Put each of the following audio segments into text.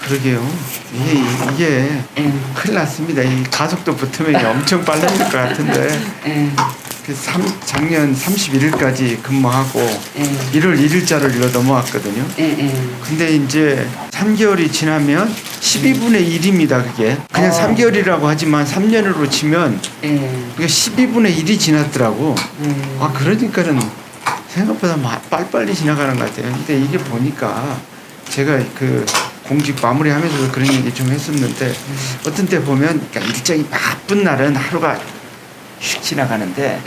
그러게요. 이게 큰일 났습니다. 이 가속도 붙으면 엄청 빨라질 것 같은데. 작년 31일까지 근무하고 1월 1일자를 넘어왔거든요. 근데 이제 3개월이 지나면 12분의 1입니다. 그게 그냥 3개월이라고 하지만 3년으로 치면 그게 12분의 1이 지났더라고. 그러니까는 생각보다 빨리빨리 지나가는 것 같아요. 근데 이게 보니까 제가 그 공직 마무리하면서도 그런 얘기 좀 했었는데 어떤 때 보면 그러니까 일정이 바쁜 날은 하루가 휙 지나가는데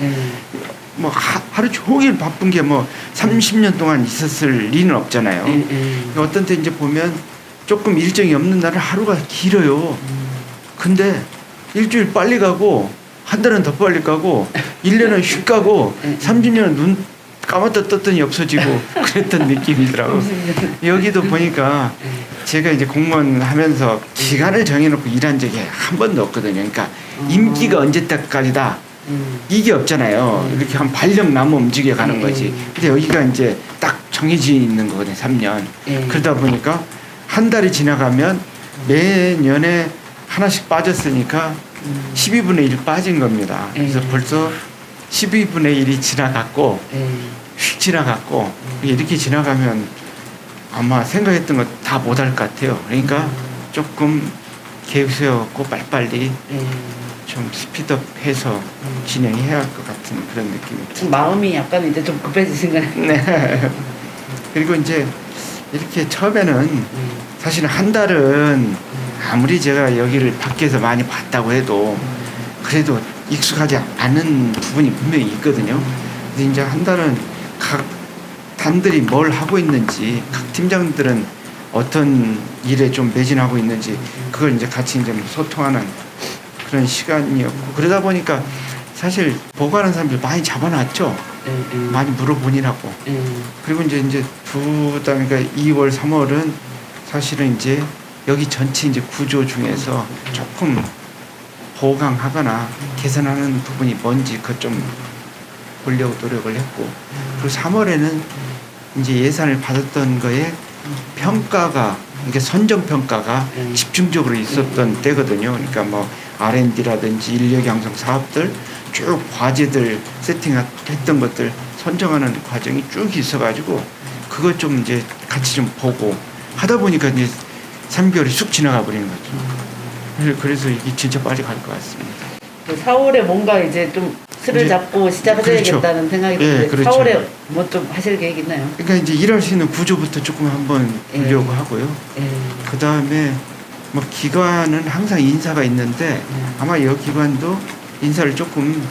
뭐 하루 종일 바쁜 게 뭐 30년 동안 있었을 리는 없잖아요. 어떤 때 이제 보면 조금 일정이 없는 날은 하루가 길어요. 근데 일주일 빨리 가고 한 달은 더 빨리 가고 1년은 휙 가고 30년은 눈 감았다 떴더니 없어지고 그랬던 느낌이더라고. 여기도 보니까 제가 이제 공무원 하면서 기간을 정해놓고 일한 적이 한 번도 없거든요. 그러니까 임기가 언제 때까지다 이게 없잖아요. 이렇게 한 발령 나무 움직여 가는 거지. 근데 여기가 이제 딱 정해져 있는 거거든요. 3년. 그러다 보니까 한 달이 지나가면 매년에 하나씩 빠졌으니까 12분의 1 빠진 겁니다. 그래서 벌써 12분의 1이 지나갔고 휙 지나갔고 이렇게 지나가면 아마 생각했던 거 다 못할 것 같아요. 그러니까 조금 계획 세워갖고 빨리빨리 좀 스피드업해서 진행해야 할 것 같은 그런 느낌입니다. 마음이 약간 이제 좀 급해지신 거네요. 네. 그리고 이제 이렇게 처음에는 사실은 한 달은 아무리 제가 여기를 밖에서 많이 봤다고 해도 그래도 익숙하지 않은 부분이 분명히 있거든요. 근데 이제 한 달은 각 단들이 뭘 하고 있는지, 각 팀장들은 어떤 일에 좀 매진하고 있는지, 그걸 이제 같이 이제 소통하는 그런 시간이었고, 그러다 보니까 사실 보고하는 사람들 많이 잡아놨죠. 많이 물어보니라고. 그리고 이제 그러니까 2월, 3월은 사실은 이제 여기 전체 이제 구조 중에서 조금 보강하거나 개선하는 부분이 뭔지 그것 좀 보려고 노력을 했고, 그리고 3월에는 이제 예산을 받았던 거에 평가가, 그러니까 선정 평가가 집중적으로 있었던 때거든요. 그러니까 뭐 R&D라든지 인력 양성 사업들 쭉 과제들 세팅했던 것들 선정하는 과정이 쭉 있어가지고 그것 좀 이제 같이 좀 보고 하다 보니까 이제 3개월이 쑥 지나가 버리는 거죠. 그래서 이게 진짜 빨리 갈 것 같습니다. 4월에 뭔가 이제 좀 틀을 잡고 시작하셔야겠다는 그렇죠. 생각이 드는데 그렇죠. 4월에 뭐 좀 하실 계획 있나요? 그러니까 이제 일할 수 있는 구조부터 조금 한번 보려고 하고요. 그 다음에 뭐 기관은 항상 인사가 있는데 아마 이 기관도 인사를 조금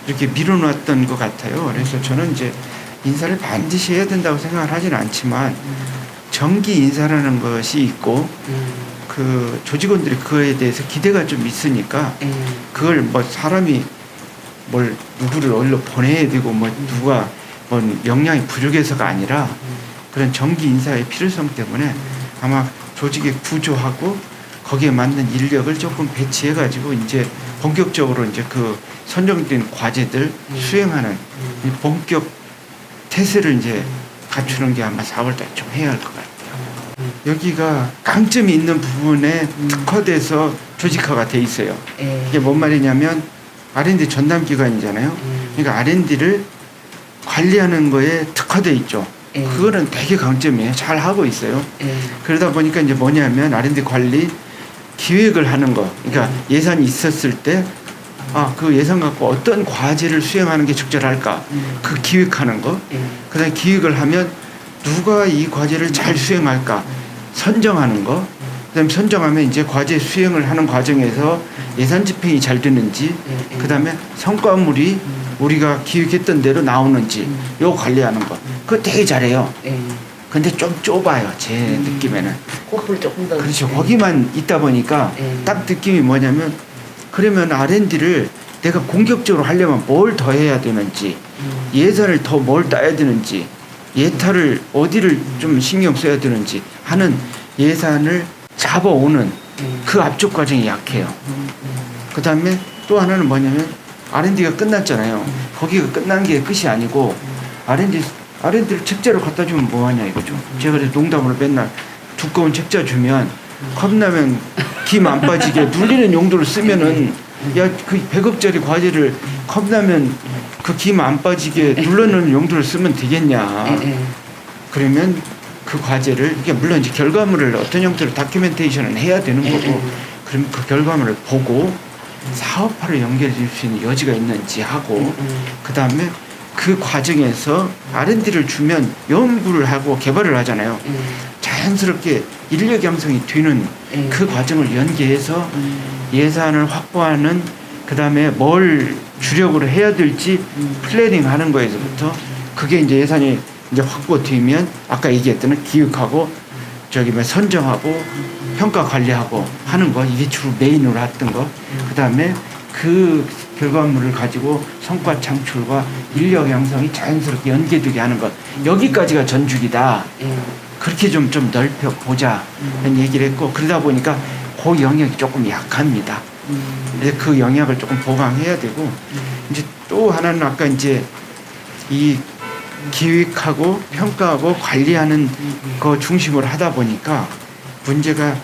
이렇게 밀어놨던 것 같아요. 그래서 저는 이제 인사를 반드시 해야 된다고 생각을 하지는 않지만 정기 인사라는 것이 있고 그 조직원들이 그거에 대해서 기대가 좀 있으니까 그걸 뭐 사람이 뭘 누구를 어디로 보내야 되고 뭐 누가 뭐 역량이 부족해서가 아니라 그런 정기 인사의 필요성 때문에 아마 조직의 구조하고 거기에 맞는 인력을 조금 배치해 가지고 이제 본격적으로 이제 그 선정된 과제들 수행하는 본격 태세를 이제 갖추는 게 아마 4월달 좀 해야 할 것 같아요. 여기가 강점이 있는 부분에 특화돼서 조직화가 돼 있어요. 이게 뭔 말이냐면 R&D 전담 기관이잖아요. 그러니까 R&D를 관리하는 거에 특화돼 있죠. 그거는 되게 강점이에요. 잘 하고 있어요. 그러다 보니까 이제 뭐냐면 R&D 관리 기획을 하는 거. 그러니까 예산이 있었을 때 그 예산 갖고 어떤 과제를 수행하는 게 적절할까? 그 기획하는 거. 그다음에 기획을 하면 누가 이 과제를 잘 수행할까? 선정하는 거. 그다음에 선정하면 이제 과제 수행을 하는 과정에서 예산 집행이 잘 되는지, 그다음에 성과물이 우리가 기획했던 대로 나오는지 요 관리하는 거. 그거 되게 잘해요. 근데 좀 좁아요. 제 느낌에는. 코프를 조금 더. 그렇죠. 거기만 있다 보니까 딱 느낌이 뭐냐면 그러면 R&D를 내가 공격적으로 하려면 뭘 더 해야 되는지, 예산을 더 뭘 따야 되는지, 예타를 어디를 좀 신경 써야 되는지 하는 예산을 잡아오는 그 앞쪽 과정이 약해요. 그 다음에 또 하나는 뭐냐면 R&D가 끝났잖아요. 거기가 끝난 게 끝이 아니고 R&D를 책자로 갖다 주면 뭐하냐 이거죠. 제가 그래서 농담으로 맨날 두꺼운 책자 주면 컵라면 김 안 빠지게 눌리는 용도로 쓰면은 야 그 100억짜리 과제를 컵라면 그 김 안 빠지게 눌러놓는 용도로 쓰면 되겠냐. 그러면 그 과제를 이게 물론 이제 결과물을 어떤 형태로 다큐멘테이션은 해야 되는 거고 그럼 그 결과물을 보고 사업화로 연결해 줄 수 있는 여지가 있는지 하고 그다음에 그 과정에서 R&D를 주면 연구를 하고 개발을 하잖아요. 자연스럽게 인력 양성이 되는 그 과정을 연계해서 예산을 확보하는 그다음에 뭘 주력으로 해야 될지 플래닝 하는 거에서부터 그게 이제 예산이 이제 확보되면 아까 얘기했던 기획하고 저기 뭐 선정하고 평가 관리하고 하는 거 이게 주로 메인으로 했던 거 그다음에 그 결과물을 가지고 성과 창출과 인력 양성이 자연스럽게 연계되게 하는 것 여기까지가 전죽이다. 그렇게 좀 넓혀 보자 이런 얘기를 했고 그러다 보니까 그 영역이 조금 약합니다. 그 영역을 조금 보강해야 되고 이제 또 하나는 아까 이제 이 기획하고 평가하고 관리하는 거 중심으로 하다 보니까 문제가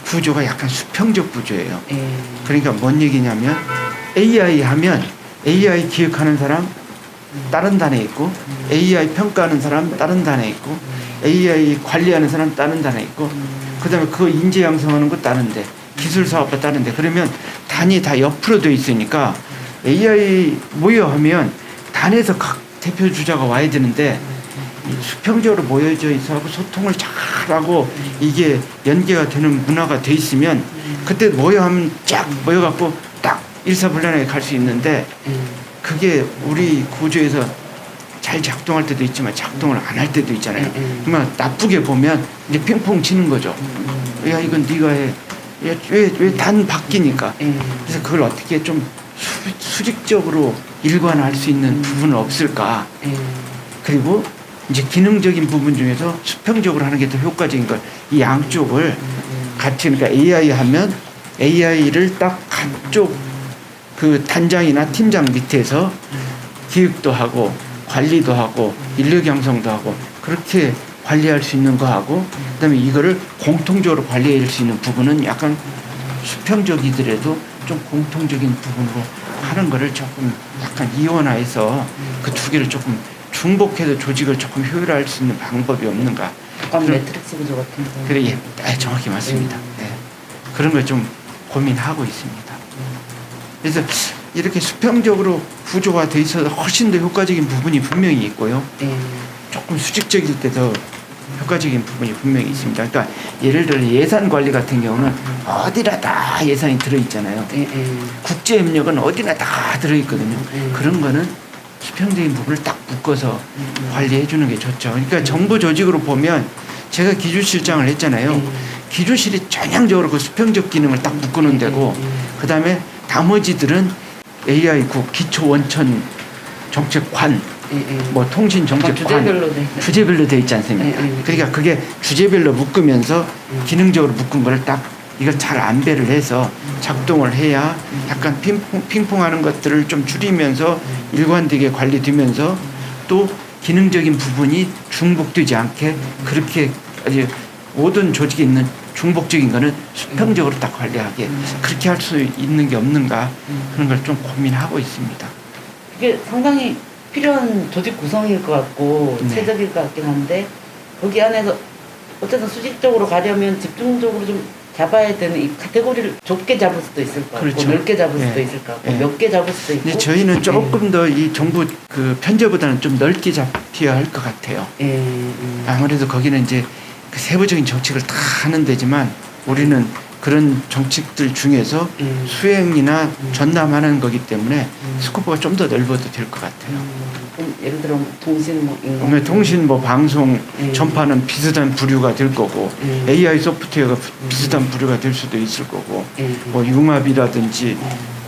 구조가 약간 수평적 구조예요. 그러니까 뭔 얘기냐면 AI 하면 AI 기획하는 사람 다른 단에 있고 AI 평가하는 사람 다른 단에 있고 AI 관리하는 사람 다른 단에 있고 그다음에 그 인재 양성하는 거 다른데 기술 사업과 다른데 그러면 단이 다 옆으로 돼 있으니까 AI 모여하면 단에서 각 대표 주자가 와야 되는데 수평적으로 모여져 있어하고 소통을 잘하고 이게 연계가 되는 문화가 돼 있으면 그때 모여하면 쫙 모여갖고 딱 일사불란하게 갈 수 있는데 그게 우리 구조에서 잘 작동할 때도 있지만 작동을 안 할 때도 있잖아요. 그러면 나쁘게 보면 이제 핑퐁 치는 거죠. 야 이건 네가 해. 왜 단 바뀌니까. 그래서 그걸 어떻게 좀 수직적으로 일관할 수 있는 부분은 없을까. 그리고 이제 기능적인 부분 중에서 수평적으로 하는 게 더 효과적인 걸 이 양쪽을 같이 그러니까 AI 하면 AI를 딱 한쪽 그 단장이나 팀장 밑에서 기획도 하고 관리도 하고 인력 양성도 하고 그렇게 관리할 수 있는 거 하고 그다음에 이거를 공통적으로 관리할 수 있는 부분은 약간 수평적이더라도 좀 공통적인 부분으로 하는 거를 조금 약간 이원화해서 그 두 개를 조금 중복해서 조직을 조금 효율화할 수 있는 방법이 없는가? 약간 매트릭스 구조 같은 거. 그래, 예, 정확히 맞습니다. 네. 그런 걸 좀 고민하고 있습니다. 그래서 이렇게 수평적으로 구조가 돼 있어서 훨씬 더 효과적인 부분이 분명히 있고요. 조금 수직적일 때도 효과적인 부분이 분명히 있습니다. 그러니까 예를 들어 예산 관리 같은 경우는 어디나 다 예산이 들어있잖아요. 국제협력은 어디나 다 들어있거든요. 그런 거는 수평적인 부분을 딱 묶어서 관리해 주는 게 좋죠. 그러니까 정부 조직으로 보면 제가 기조실장을 했잖아요. 기조실이 전향적으로 그 수평적 기능을 딱 묶어놓은 데고 그 다음에 나머지들은 AI국 기초원천 정책관 뭐 통신정책관 주제별로 돼 있지 않습니까? 그러니까 그게 주제별로 묶으면서 기능적으로 묶은 거를 딱 이걸 잘 안배를 해서 작동을 해야 약간 핑퐁하는 것들을 좀 줄이면서 일관되게 관리되면서 또 기능적인 부분이 중복되지 않게 그렇게 아주 모든 조직에 있는 중복적인 거는 수평적으로 딱 관리하게 그렇게 할 수 있는 게 없는가 그런 걸 좀 고민하고 있습니다. 이게 상당히 필요한 조직 구성일 것 같고 최적일 것 같긴 한데 거기 안에서 어쨌든 수직적으로 가려면 집중적으로 좀 잡아야 되는 이 카테고리를 좁게 잡을 수도 있을 것 같고 그렇죠. 넓게 잡을 수도 있을 것 같고 몇 개 잡을 수도 있고 근데 저희는 조금 더 이 정부 그 편제보다는 좀 넓게 잡혀야 할 것 같아요. 아무래도 거기는 이제 그 세부적인 정책을 다 하는 데지만 우리는 그런 정책들 중에서 수행이나 전담하는 거기 때문에 스코프가 좀 더 넓어도 될 것 같아요. 예를 들어 통신 통신 뭐 방송 전파는 비슷한 부류가 될 거고 AI 소프트웨어가 비슷한 부류가 될 수도 있을 거고 뭐 융합이라든지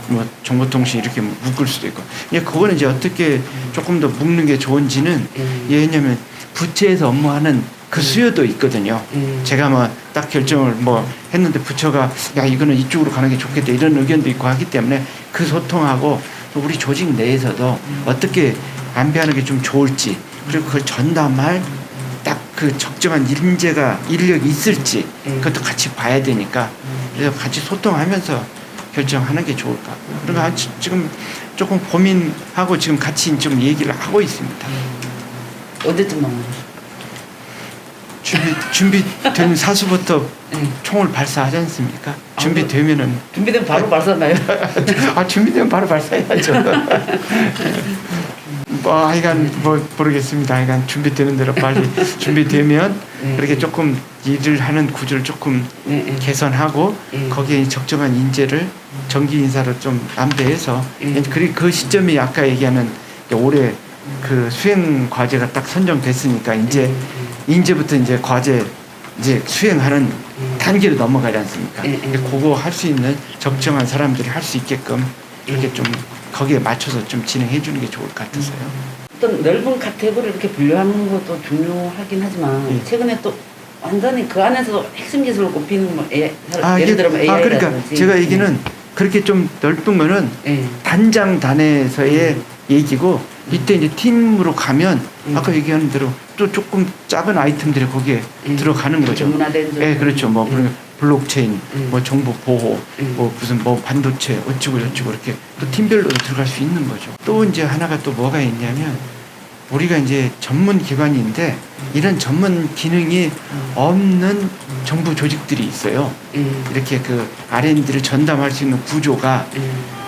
뭐 정보통신 이렇게 묶을 수도 있고 그거는 이제 어떻게 조금 더 묶는 게 좋은지는 왜냐면 부처에서 업무하는 그 수요도 있거든요. 제가 뭐 딱 결정을 뭐 했는데 부처가 야 이거는 이쪽으로 가는 게 좋겠다 이런 의견도 있고 하기 때문에 그 소통하고 또 우리 조직 내에서도 어떻게 안배하는 게 좀 좋을지 그리고 그걸 전담할 딱 그 적정한 인력이 있을지 그것도 같이 봐야 되니까 그래서 같이 소통하면서 결정하는 게 좋을 것 같고요. 그러니까 지금 조금 고민하고 지금 같이 좀 얘기를 하고 있습니다. 언제쯤 나오나요? 준비된 사수부터 총을 발사하지 않습니까? 준비되면은 준비되면 바로 발사나요? 준비되면 바로 발사해야죠. 뭐 하여간 뭐 모르겠습니다. 하여간 준비되는 대로 빨리 준비되면 그렇게 조금 일을 하는 구조를 조금 개선하고 거기에 적정한 인재를 정기 인사를 좀 안배해서 그리고 그 시점이 아까 얘기하는 올해 그 수행 과제가 딱 선정됐으니까 이제부터 이제 과제 이제 수행하는 단계로 넘어가지 않습니까? 그거 할 수 있는 적정한 사람들이 할 수 있게끔 이렇게 좀 거기에 맞춰서 좀 진행해 주는 게 좋을 것 같아서요. 어떤 넓은 카테고리를 이렇게 분류하는 것도 중요하긴 하지만 최근에 또 완전히 그 안에서 핵심 기술을 꼽히는 뭐 예를 들면 AI라든지 그러니까 제가 얘기는 그렇게 좀 넓은 거는 단장 단에서의 얘기고 이때 이제 팀으로 가면 아까 얘기하는 대로 또 조금 작은 아이템들이 거기에 들어가는 거죠. 전문화된 점. 그렇죠. 뭐 블록체인, 뭐 정보 보호, 뭐 무슨 뭐 반도체 어쩌고 저쩌고 이렇게 또 팀별로 들어갈 수 있는 거죠. 또 이제 하나가 또 뭐가 있냐면 우리가 이제 전문 기관인데 이런 전문 기능이 없는 정부 조직들이 있어요. 이렇게 그 R&D를 전담할 수 있는 구조가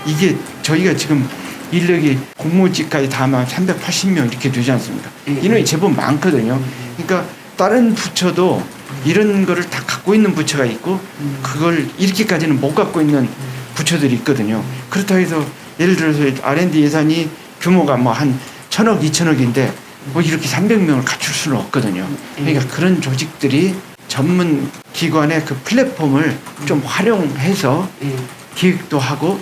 이게 저희가 지금 인력이 공무원직까지 다 하면 380명 이렇게 되지 않습니까? 인원이 제법 많거든요. 그러니까 다른 부처도 이런 거를 다 갖고 있는 부처가 있고 그걸 이렇게까지는 못 갖고 있는 부처들이 있거든요. 그렇다고 해서 예를 들어서 R&D 예산이 규모가 뭐 한 1,000억, 2,000억인데 뭐 이렇게 300명을 갖출 수는 없거든요. 그러니까 그런 조직들이 전문 기관의 그 플랫폼을 좀 활용해서 기획도 하고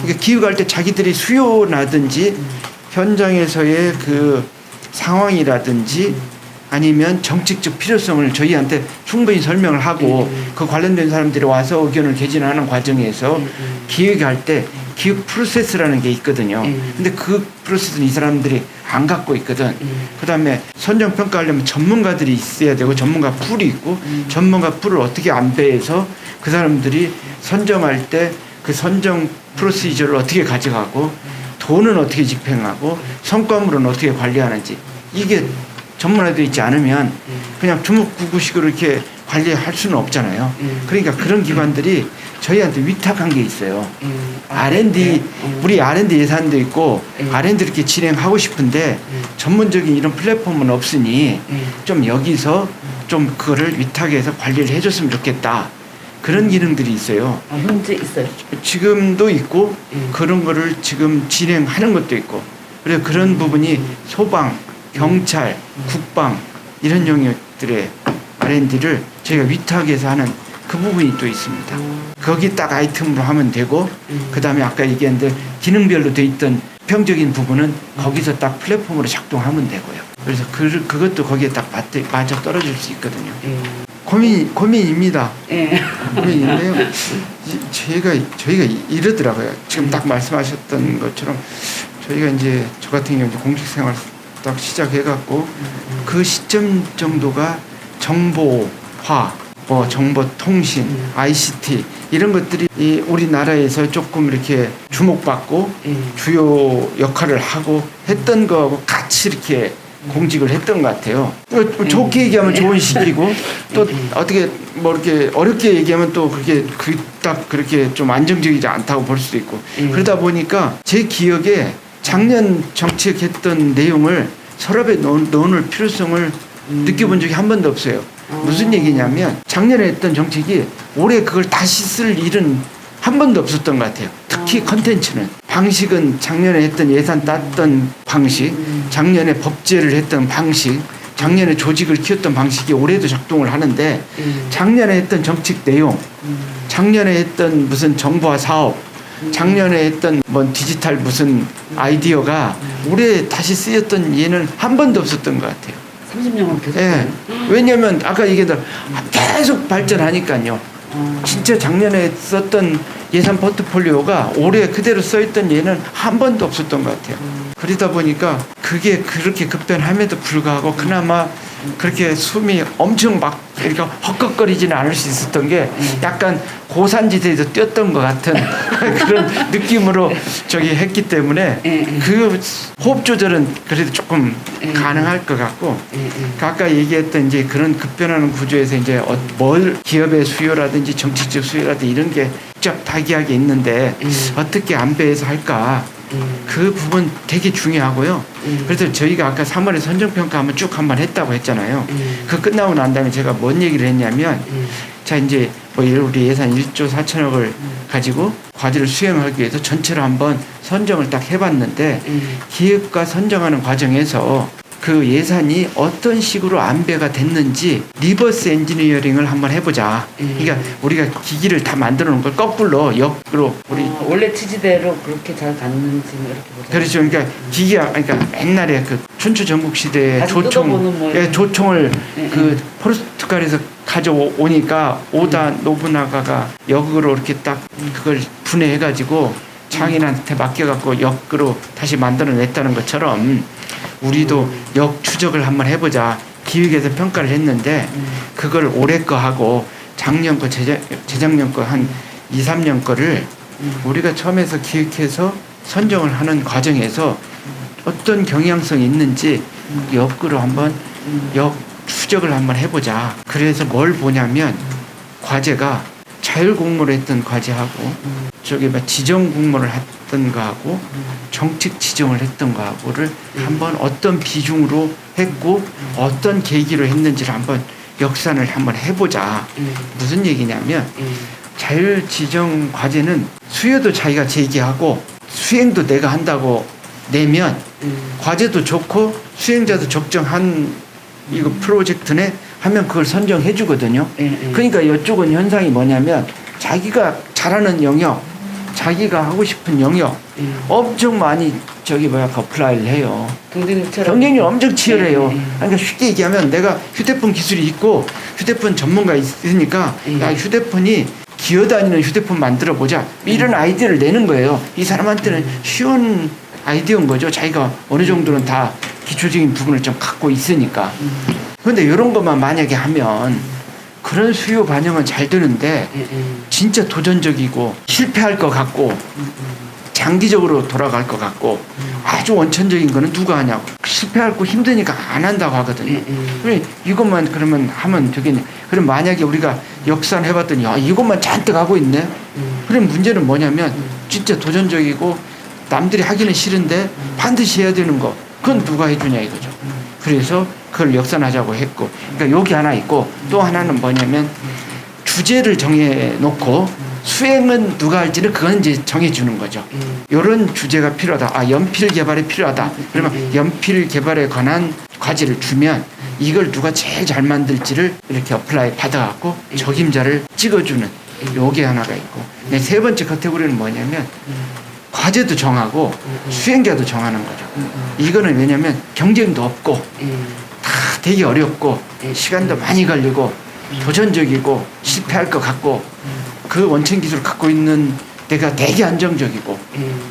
그러니까 기획할 때 자기들이 수요라든지 현장에서의 그 상황이라든지 아니면 정책적 필요성을 저희한테 충분히 설명을 하고 그 관련된 사람들이 와서 의견을 개진하는 과정에서 기획할 때 기획 프로세스라는 게 있거든요. 근데 그 프로세스는 이 사람들이 안 갖고 있거든. 그다음에 선정 평가하려면 전문가들이 있어야 되고 전문가 풀이 있고 전문가 풀을 어떻게 안배해서 그 사람들이 선정할 때 그 선정 프로시저를 어떻게 가져가고 돈은 어떻게 집행하고 성과물은 어떻게 관리하는지 이게 전문화되어 있지 않으면 그냥 주먹구구식으로 이렇게 관리할 수는 없잖아요. 그러니까 그런 기관들이 저희한테 위탁한 게 있어요. R&D 우리 R&D 예산도 있고 R&D 이렇게 진행하고 싶은데 전문적인 이런 플랫폼은 없으니 좀 여기서 좀 그거를 위탁해서 관리를 해줬으면 좋겠다. 그런 기능들이 있어요. 현재 있어요? 지금도 있고 그런 거를 지금 진행하는 것도 있고 그래서 그런 부분이 소방, 경찰, 국방 이런 영역들의 R&D를 저희가 위탁해서 하는 그 부분이 또 있습니다. 거기 딱 아이템으로 하면 되고 그 다음에 아까 얘기한 대로 기능별로 돼 있던 평적인 부분은 거기서 딱 플랫폼으로 작동하면 되고요. 그래서 그것도 거기에 딱 맞아 떨어질 수 있거든요. 고민입니다. 고민인데요. 저희가 이러더라고요. 지금 딱 말씀하셨던 것처럼 저희가 이제 저 같은 경우 공직 생활 딱 시작해갖고 그 시점 정도가 정보화, 뭐 정보통신, ICT 이런 것들이 이 우리나라에서 조금 이렇게 주목받고 주요 역할을 하고 했던 거하고 같이 이렇게 공직을 했던 것 같아요. 좋게 얘기하면 좋은 시기고 또 어떻게 뭐 이렇게 어렵게 얘기하면 또 그렇게 딱 그렇게 좀 안정적이지 않다고 볼 수도 있고 그러다 보니까 제 기억에 작년 정책했던 내용을 서랍에 넣을 필요성을 느껴본 적이 한 번도 없어요. 무슨 얘기냐면 작년에 했던 정책이 올해 그걸 다시 쓸 일은 한 번도 없었던 것 같아요. 특히 컨텐츠는 방식은 작년에 했던 예산 땄던 방식, 작년에 법제를 했던 방식, 작년에 조직을 키웠던 방식이 올해도 작동을 하는데 작년에 했던 정책 내용, 작년에 했던 무슨 정보화 사업, 작년에 했던 뭐 디지털 무슨 아이디어가 올해 다시 쓰였던 예는 한 번도 없었던 것 같아요. 30년은 계속. 예. 왜냐면 아까 얘기했던 계속 발전하니까요. 진짜 작년에 썼던 예산 포트폴리오가 올해 그대로 써있던 예는 한 번도 없었던 것 같아요. 그러다 보니까 그게 그렇게 급변함에도 불구하고 그나마 그렇게 숨이 엄청 막 이렇게 헛걱거리지는 않을 수 있었던 게 약간 고산지대에서 뛰었던 것 같은 그런 느낌으로 저기 했기 때문에 그 호흡 조절은 그래도 조금 가능할 것 같고 아까 얘기했던 이제 그런 급변하는 구조에서 이제 뭘 기업의 수요라든지 정치적 수요라든지 이런 게 복잡하게 있는데 어떻게 안배해서 할까 그 부분 되게 중요하고요. 그래서 저희가 아까 3월에 선정평가 한번 쭉 한번 했다고 했잖아요. 그 끝나고 난 다음에 제가 뭔 얘기를 했냐면 자 이제 뭐 우리 예산 1조 4천억을 가지고 과제를 수행하기 위해서 전체로 한번 선정을 딱 해봤는데 기획과 선정하는 과정에서 그 예산이 어떤 식으로 안배가 됐는지 리버스 엔지니어링을 한번 해보자. 그러니까 우리가 기기를 다 만들어 놓은 걸 거꾸로 역으로 우리 원래 취지대로 그렇게 잘 갔는지 이렇게 보자. 그렇죠. 그러니까 기기가 그러니까 옛날에 그 춘추 전국 시대에 다시 뜯어보는 뭐 이런 조총을 네, 그 포르투갈에서 가져오니까 오다 노부나가가 역으로 이렇게 딱 그걸 분해해가지고 장인한테 맡겨갖고 역으로 다시 만들어냈다는 것처럼 우리도 역 추적을 한번 해보자. 기획에서 평가를 했는데 그걸 올해 거 하고 작년 거 재작년 거 한 2, 3년 거를 우리가 처음에서 기획해서 선정을 하는 과정에서 어떤 경향성이 있는지 역으로 한번 역 추적을 한번 해보자. 그래서 뭘 보냐면 과제가 자율 공모를 했던 과제하고 저기 막 지정 공모를 했던 거하고 정책 지정을 했던 거하고를 한번 어떤 비중으로 했고 어떤 계기로 했는지를 한번 역산을 한번 해보자. 무슨 얘기냐면 자율 지정 과제는 수요도 자기가 제기하고 수행도 내가 한다고 내면 과제도 좋고 수행자도 적정한 이거 프로젝트네 하면 그걸 선정해 주거든요. 그러니까 이쪽은 현상이 뭐냐면 자기가 잘하는 영역, 자기가 하고 싶은 영역 엄청 많이 저기 어플라이를 해요. 경쟁률 엄청 치열해요. 그러니까 쉽게 얘기하면 내가 휴대폰 기술이 있고 휴대폰 전문가 있으니까 야 휴대폰이 기어다니는 휴대폰 만들어 보자. 이런 아이디어를 내는 거예요. 이 사람한테는 쉬운 아이디어인 거죠. 자기가 어느 정도는 다 기초적인 부분을 좀 갖고 있으니까. 그런데 이런 것만 만약에 하면 그런 수요 반영은 잘 되는데 진짜 도전적이고 실패할 것 같고 장기적으로 돌아갈 것 같고 아주 원천적인 거는 누가 하냐고. 실패하고 힘드니까 안 한다고 하거든요. 그래 이것만 그러면 하면 되겠네. 그럼 만약에 우리가 역산해봤더니 이것만 잔뜩 하고 있네. 그럼 문제는 뭐냐면 진짜 도전적이고 남들이 하기는 싫은데 반드시 해야 되는 거 그건 누가 해주냐 이거죠. 그래서 그걸 역산하자고 했고 그러니까 여기 하나 있고 또 하나는 뭐냐면 주제를 정해놓고 수행은 누가 할지는 그건 이제 정해주는 거죠. 이런 주제가 필요하다. 연필 개발이 필요하다. 그러면 연필 개발에 관한 과제를 주면 이걸 누가 제일 잘 만들지를 이렇게 어플라이 받아갖고 적임자를 찍어주는 요게 하나가 있고 세 번째 카테고리는 뭐냐면 과제도 정하고 수행자도 정하는 거죠. 이거는 왜냐면 경쟁도 없고 다 되게 어렵고 시간도 많이 걸리고 도전적이고 실패할 것 같고 그 원천 기술을 갖고 있는 데가 되게 안정적이고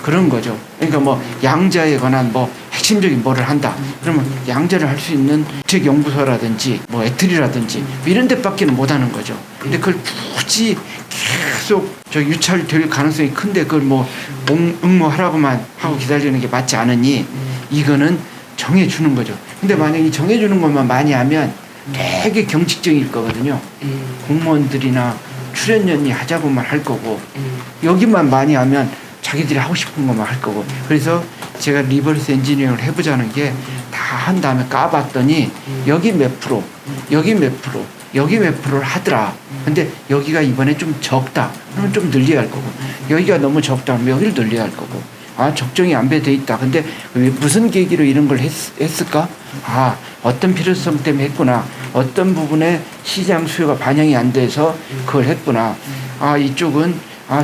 그런 거죠. 그러니까 뭐 양자에 관한 뭐 핵심적인 뭐를 한다. 그러면 양자를 할 수 있는 국책연구소라든지 뭐 애틀이라든지 이런 데밖에는 못 하는 거죠. 근데 그걸 굳이 계속 저 유찰될 가능성이 큰데 그걸 뭐 응모하라고만 하고 기다리는 게 맞지 않으니 이거는 정해주는 거죠. 근데 만약에 정해주는 것만 많이 하면 되게 경직적일 거거든요. 공무원들이나 출연연이 하자고만 할 거고 여기만 많이 하면 자기들이 하고 싶은 것만 할 거고 그래서 제가 리버스 엔지니어링을 해보자는 게 다 한 다음에 까봤더니 여기 몇 프로 여기 몇 프로 여기 몇 프로를 하더라. 근데 여기가 이번에 좀 적다. 그러면 좀 늘려야 할 거고 여기가 너무 적다. 그러면 여기를 늘려야 할 거고 적정이 안배돼 있다. 근데 왜 무슨 계기로 이런 걸 했을까? 어떤 필요성 때문에 했구나. 어떤 부분에 시장 수요가 반영이 안 돼서 그걸 했구나. 이쪽은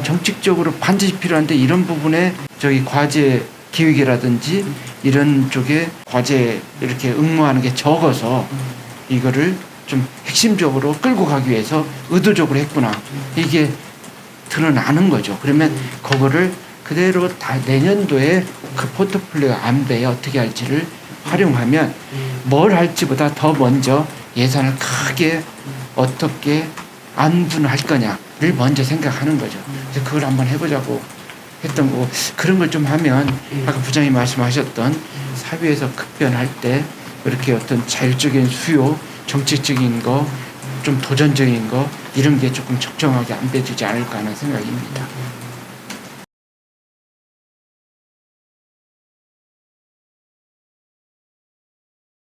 정책적으로 반드시 필요한데 이런 부분에 저기 과제 기획이라든지 이런 쪽에 과제 이렇게 응모하는 게 적어서 이거를 좀 핵심적으로 끌고 가기 위해서 의도적으로 했구나. 이게 드러나는 거죠. 그러면 그거를 그대로 다 내년도에 그 포트폴리오 안배에 어떻게 할지를 활용하면 뭘 할지보다 더 먼저 예산을 크게 어떻게 안분할 거냐를 먼저 생각하는 거죠. 그래서 그걸 한번 해보자고 했던 거고, 그런 걸 좀 하면 아까 부장님 말씀하셨던 사회에서 급변할 때 이렇게 어떤 자율적인 수요, 정책적인 거, 좀 도전적인 거 이런 게 조금 적정하게 안배되지 않을까 하는 생각입니다.